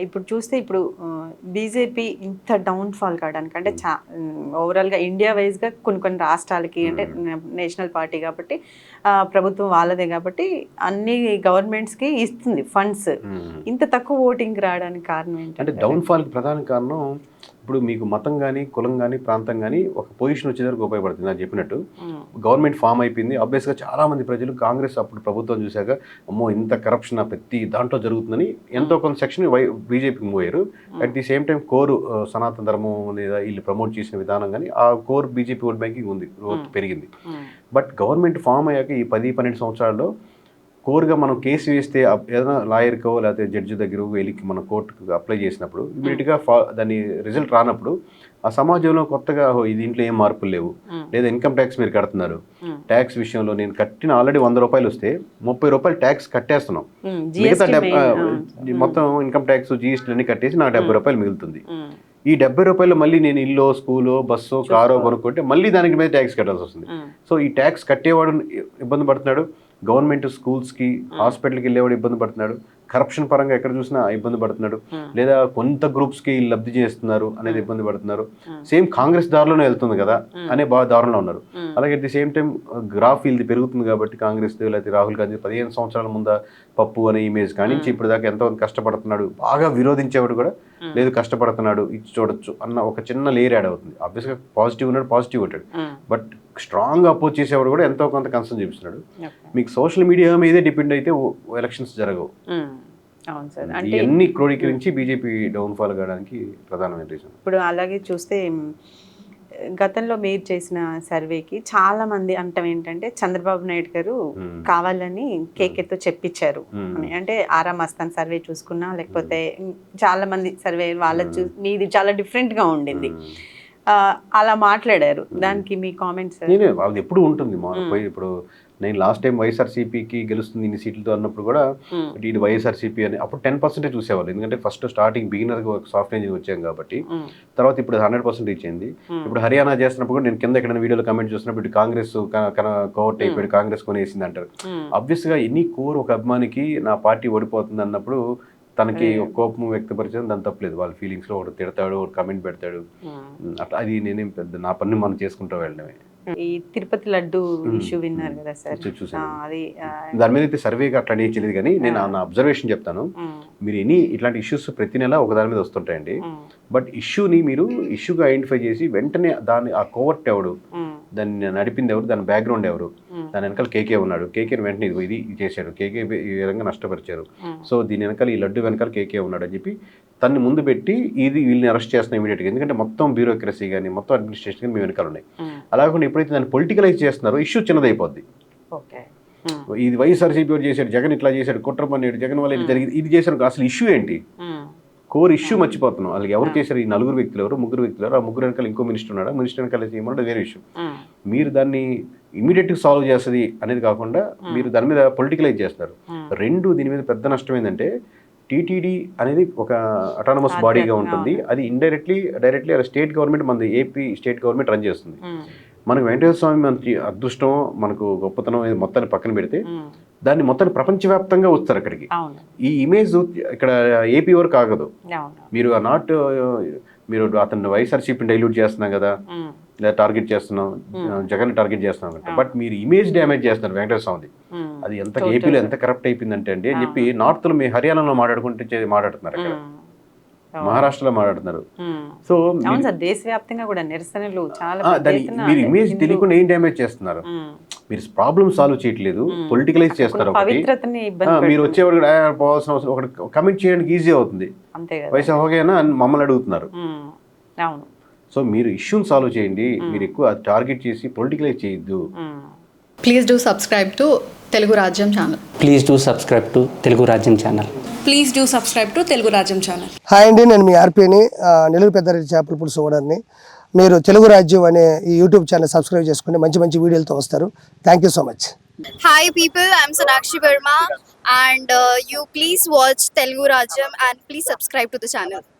ఇప్పుడు చూస్తే ఇప్పుడు బీజేపీ ఇంత డౌన్ఫాల్ కావడానికి అంటే ఓవరాల్గా ఇండియా వైజ్గా కొన్ని కొన్ని రాష్ట్రాలకి అంటే నేషనల్ పార్టీ కాబట్టి ప్రభుత్వం వాళ్ళదే కాబట్టి అన్ని గవర్నమెంట్స్కి ఇస్తుంది ఫండ్స్. ఇంత తక్కువ ఓటింగ్ రావడానికి కారణం ఏంటి? అంటే డౌన్ఫాల్కి ప్రధాన కారణం ఇప్పుడు మీకు మతం కానీ కులం కానీ ప్రాంతం కానీ ఒక పొజిషన్ వచ్చేసరికి ఉపయోగపడుతుంది. నాకు చెప్పినట్టు గవర్నమెంట్ ఫామ్ అయిపోయింది. ఆబ్వియస్గా చాలామంది ప్రజలు కాంగ్రెస్ అప్పుడు ప్రభుత్వం చూశాక అమ్మో ఇంత కరప్షన్ ప్రతి దాంట్లో జరుగుతుందని ఎంతో కొంత సెక్షన్ బీజేపీకి మూవ్ అయ్యారు. At the same time core సనాతన ధర్మం లేదా వీళ్ళు ప్రమోట్ చేసిన విధానం కానీ ఆ కోర్ బీజేపీ ఓట్ బ్యాంకింగ్ ఉంది, గ్రోత్ పెరిగింది. బట్ గవర్నమెంట్ ఫామ్ అయ్యాక ఈ 10-12 సంవత్సరాల్లో కోర్గా మనం కేసు వేస్తే ఏదైనా లాయర్కో లేకపోతే జడ్జి దగ్గర వెళ్ళి మనం కోర్టుకు అప్లై చేసినప్పుడు ఇమీడియట్గా దాని రిజల్ట్ రానప్పుడు ఆ సమాజంలో కొత్తగా ఇది ఇంట్లో ఏం మార్పులు లేవు, లేదా ఇన్కమ్ ట్యాక్స్ మీరు కడుతున్నారు, ట్యాక్స్ విషయంలో నేను కట్టిన ఆల్రెడీ 100 రూపాయలు వస్తే 30 రూపాయలు ట్యాక్స్ కట్టేస్తున్నాం, మిగతా మొత్తం ఇన్కమ్ ట్యాక్స్ జీఎస్టీ అన్ని కట్టేసి నాకు 70 రూపాయలు మిగులుతుంది. ఈ 70 రూపాయలు మళ్ళీ నేను ఇల్లు స్కూలు బస్సు కారో కొనుక్కుంటే మళ్ళీ దానికి మీద ట్యాక్స్ కట్టాల్సి వస్తుంది. సో ఈ ట్యాక్స్ కట్టేవాడు ఇబ్బంది పడుతున్నాడు, గవర్నమెంట్ స్కూల్స్కి హాస్పిటల్కి వెళ్ళేవాడు ఇబ్బంది పడుతున్నాడు, కరప్షన్ పరంగా ఎక్కడ చూసినా ఇబ్బంది పడుతున్నాడు, లేదా కొంత గ్రూప్స్కి లబ్ధి చేస్తున్నారు అనేది ఇబ్బంది పడుతున్నారు. సేమ్ కాంగ్రెస్ దారిలోనే వెళ్తుంది కదా అనే దారుణంలో ఉన్నారు. అలాగే at the same time graph ఇది పెరుగుతుంది కాబట్టి కాంగ్రెస్ లేకపోతే రాహుల్ గాంధీ 15 సంవత్సరాల ముందు పప్పు అనే ఇమేజ్ కానించి ఇప్పుడు దాకా ఎంతో కష్టపడుతున్నాడు, బాగా విరోధించేవాడు కూడా లేదు కష్టపడుతున్నాడు ఇచ్చి చూడొచ్చు అన్న ఒక చిన్న లేయర్ యాడ్ అవుతుంది. ఆబ్వియస్గా పాజిటివ్ ఉన్నాడు, పాజిటివ్ ఉంటాడు, బట్ స్ట్రాంగ్ అపోజ్ చేసేవాడు కూడా ఎంతో కొంత కన్సర్న్ చూపిస్తున్నాడు. మీకు సోషల్ మీడియా మీదే డిపెండ్ అయితే ఎలక్షన్స్ జరగవు. ఇవన్నీ క్రోడీకరించి బీజేపీ డౌన్ఫాల్ కావడానికి ప్రధానమైన రీజన్. ఇప్పుడు అలాగే చూస్తే గతంలో మీరు చేసిన సర్వేకి చాలా మంది అంటాం ఏంటంటే చంద్రబాబు నాయుడు గారు కావాలని కేకేతో చెప్పించారు అని. అంటే ఆరా మస్తాన్ సర్వే చూసుకున్నా లేకపోతే చాలా మంది సర్వే వాళ్ళ మీది చాలా డిఫరెంట్ గా ఉండింది, అలా మాట్లాడారు. దానికి మీ కామెంట్స్? అది ఎప్పుడు ఉంటుంది. ఇప్పుడు నేను లాస్ట్ టైం వైఎస్ఆర్సీపీకి గెలుస్తుంది ఇన్ని సీట్లతో అన్నప్పుడు కూడా ఇది వైఎస్ఆర్సీపీ అని అప్పుడు 10% చూసేవాళ్ళు, ఎందుకంటే ఫస్ట్ స్టార్టింగ్ బిగినర్గా ఒక సాఫ్ట్వేర్ ఇంజనీర్ వచ్చాం కాబట్టి. తర్వాత ఇప్పుడు 100% రీచ్ అయింది. ఇప్పుడు హర్యానా చేస్తున్నప్పుడు కూడా నేను కింద ఎక్కడైనా వీడియోలో కమెంట్ చూసినప్పుడు ఇటు కాంగ్రెస్ కోవర్ట్ అయిపోయాడు, కాంగ్రెస్ కొనేసింది అంటారు. ఆబ్వియస్గా ఎన్ని కోర్ ఒక అభిమానికి నా పార్టీ ఓడిపోతుంది అన్నప్పుడు తనకి ఒక కోపం వ్యక్తపరిచేది దాని తప్పలేదు. వాళ్ళ ఫీలింగ్స్లో ఒకటి తిడతాడు, ఒకటి కమెంట్ పెడతాడు, అట్లా అది నేనేం పెద్ద నా పని మనం చేసుకుంటూ వెళ్ళడమే. ఈ తిరుపతి లడ్డు ఇష్యూ విన్నారు కదా సార్, అది దాని మీద అయితే సర్వేగా అట్లా అనేది తెలియదు కానీ నేను నా అబ్జర్వేషన్ చెప్తాను. మీరు ఇట్లాంటి ఇష్యూస్ ప్రతి నెల ఒక దాని మీద వస్తుంటాయండి. బట్ ఇష్యూని మీరు ఇష్యూగా ఐడెంటిఫై చేసి వెంటనే దాన్ని ఆ కోవర్ట్ ఎవడు, దాన్ని నడిపింది ఎవరు, దాని బ్యాక్గ్రౌండ్ ఎవరు, దాని వెనకాల కేకే ఉన్నాడు, కేకేని వెంటనే ఇది చేశాడు, కేకే ఈ విధంగా నష్టపరిచారు, సో దీని వెనకాల ఈ లడ్డు వెనకాల కేకే ఉన్నాడు అని చెప్పి తన్ని ముందు పెట్టి ఇది వీళ్ళని అరెస్ట్ చేస్తున్నాం ఇమీడియట్గా. ఎందుకంటే మొత్తం బ్యూరోక్రసీ కానీ మొత్తం అడ్మినిస్ట్రేషన్ కానీ మీ వెనకాల ఉన్నాయి. అలా కాకుండా ఎప్పుడైతే దాన్ని పొలిటికలైజ్ చేస్తున్నారో ఇష్యూ చిన్నదైపోద్ది. ఇది వైఎస్ఆర్సీపీ చేశాడు, జగన్ ఇట్లా చేశాడు, కుట్ర పన్నాడు, జగన్ వల్ల ఇది జరిగింది, ఇది చేశాడు, అసలు ఇష్యూ ఏంటి, కోర్ ఇష్యూ మర్చిపోతున్నాం. అలాగే ఎవరు చేశారు, ఈ 4 వ్యక్తులు ఎవరు, 3 వ్యక్తులు ఎవరు, ఆ 3 వెనకాల ఇంకో మినిస్టర్ ఉన్నాడు, మినిస్టర్ వెనకాల చేయమన్నాడు, వేరే ఇష్యూ. మీరు దాన్ని ఇమీడియట్గా సాల్వ్ చేస్తుంది అనేది కాకుండా మీరు దాని మీద పొలిటికలైజ్ చేస్తున్నారు. దీని మీద పెద్ద నష్టం ఏంటంటే టీటీడీ అనేది ఒక అటానమస్ బాడీగా ఉంటుంది, అది డైరెక్ట్లీ అది స్టేట్ గవర్నమెంట్, మన ఏపీ స్టేట్ గవర్నమెంట్ రన్ చేస్తుంది. మనకు వెంకటేశ్వర స్వామి మనకి అదృష్టం, మనకు గొప్పతనం మొత్తాన్ని పక్కన పెడితే దాన్ని మొత్తాన్ని ప్రపంచవ్యాప్తంగా వస్తారు అక్కడికి. ఈ ఇమేజ్ ఇక్కడ ఏపీ వరకు ఆగదు. మీరు మీరు అతను వైఎస్ఆర్సీపీని డైల్యూట్ చేస్తున్నాం కదా, లేదా టార్గెట్ చేస్తున్నాం, జగన్ టార్గెట్ చేస్తున్నాం కదా, బట్ మీరు ఇమేజ్ డ్యామేజ్ చేస్తున్నారు వెంకటేశ్వర స్వామిది. అది ఎంత ఏపీలో ఎంత కరప్ట్ అయిపోయిందంటే అండి అని చెప్పి నార్త్లో మీ హర్యానాలో మాట్లాడుతున్నారు, అక్కడ మహారాష్ట్రలో మాట్లాడుతున్నారు. సో దేశవ్యాప్తంగా కూడా నిరసనలు మీరు ఇమేజ్ తెలియకుండా ఏం డ్యామేజ్ చేస్తున్నారు, మీరు ప్రాబ్లమ్ సాల్వ్ చేయట్లేదు, పొలిటికలైజ్ చేస్తారు. మీరు వచ్చేవాడు పోవాల్సిన అవసరం, ఒకటి కమెంట్ చేయడానికి ఈజీ అవుతుంది, వయసు అవగానే మమ్మల్ని అడుగుతున్నారు. సో మీరు ఇష్యూని సాల్వ్ చేయండి, మీరు ఎక్కువ టార్గెట్ చేసి పొలిటికలైజ్ చేయొద్దు. Please do subscribe to Telugu Rajyam channel. Please do subscribe to Telugu Rajyam channel. Please do subscribe to Telugu Rajyam channel. Hi అండి, నేను మీ ఆర్పీని, నెల్లూరు పెద్దారెడ్డి చేపల పులుసు ఓనర్ని. మీరు తెలుగు రాజ్యం అనే ఈ యూట్యూబ్ ఛానల్ సబ్స్క్రైబ్ చేసుకుని మంచి మంచి వీడియోలతో వస్తారు. Thank you so much. Hi people, I'm Sonakshi Verma and you please watch Telugu Rajyam and please subscribe to the channel.